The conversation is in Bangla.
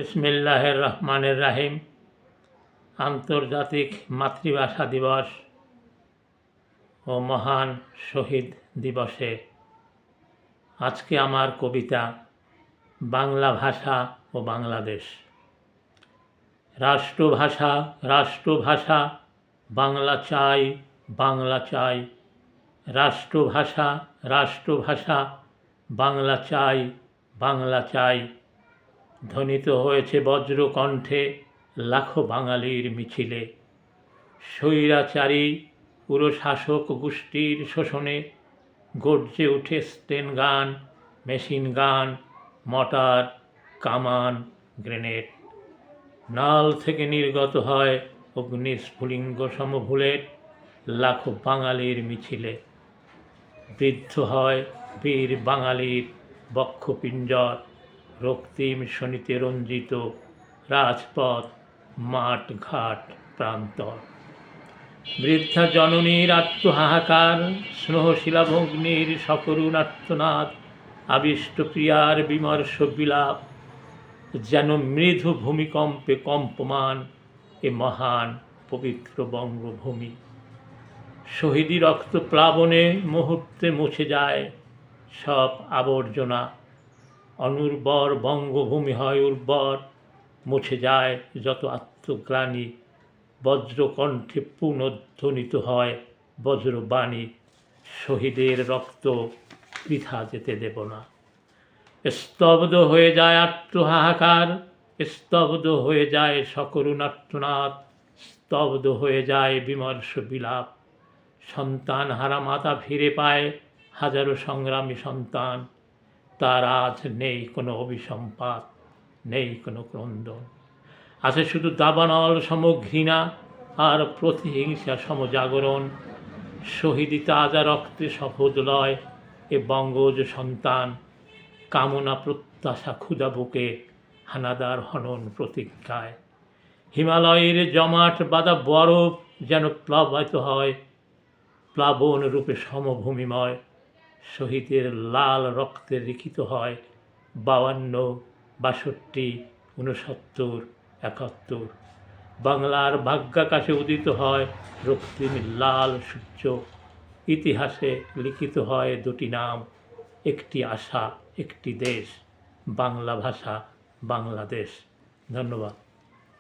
বিসমিল্লাহির রহমানির রহিম। আন্তর্জাতিক মাতৃভাষা দিবস ও মহান শহীদ দিবসে আজকে আমার কবিতা বাংলা ভাষা ও বাংলাদেশ। রাষ্ট্রভাষা রাষ্ট্রভাষা বাংলা চাই বাংলা চাই, রাষ্ট্রভাষা রাষ্ট্রভাষা বাংলা চাই বাংলা চাই। ধ্বনিত হয়েছে বজ্রকণ্ঠে লাখো বাঙালির মিছিলে। স্বৈরাচারী পুরশাসক গোষ্ঠীর শোষণে গর্জে উঠে স্টেন গান, মেশিন গান, মটার, কামান, গ্রেনেড। নাল থেকে নির্গত হয় অগ্নিস্ফুলিঙ্গ সম বুলেট লাখো বাঙালির মিছিলে। বৃদ্ধ হয় বীর বাঙালির বক্ষপিঞ্জর, রক্তিম শনিতে রঞ্জিত রাজপথ, মাঠ ঘাট প্রান্তর। বৃদ্ধা জননীর আত্মহাহাকার, স্নেহশীলা ভগ্নীর সকরুণ আর্তনাদ, আবিষ্ট প্রিয়ার বিমর্ষ বিলাপ, যেন মৃদু ভূমিকম্পে কম্পমান এ মহান পবিত্র বঙ্গভূমি। শহীদি রক্ত প্লাবনে মুহূর্তে মুছে যায় সব আবর্জনা। অনুর্বর বঙ্গভূমি হয় উর্বর, মুছে যায় যত আত্মগ্লানি। বজ্রকণ্ঠে পুনর্ধ্বনিত হয় বজ্রবাণী, শহীদের রক্ত বৃথা যেতে দেব না। স্তব্ধ হয়ে যায় আত্মহাহাকার, স্তব্ধ হয়ে যায় সকরুণ আর্তনাদ, স্তব্ধ হয়ে যায় বিমর্ষ বিলাপ। সন্তান হারা মাতা ফিরে পায় হাজারো সংগ্রামী সন্তান, তার আজ নেই কোনো অভিসম্পাত, নেই কোনো ক্রন্দন। আছে শুধু দাবানল সম ঘৃণা আর প্রতিহিংসা সম জাগরণ। শহীদি তাজা রক্তে শপথ লয় এ বঙ্গজ সন্তান, কামনা প্রত্যাশা ক্ষুধা বুকে হানাদার হনন প্রতিজ্ঞায়। হিমালয়ের জমাট বাঁধা বরফ যেন প্লাবিত হয় প্লাবন রূপে সমভূমিময়। শহীদের লাল রক্তে লিখিত হয় 52, 62, 69, 71। বাংলার ভাগ্যাকাশে উদিত হয় রক্তিম লাল সূর্য। ইতিহাসে লিখিত হয় দুটি নাম, একটি আশা একটি দেশ, বাংলা ভাষা বাংলাদেশ। ধন্যবাদ।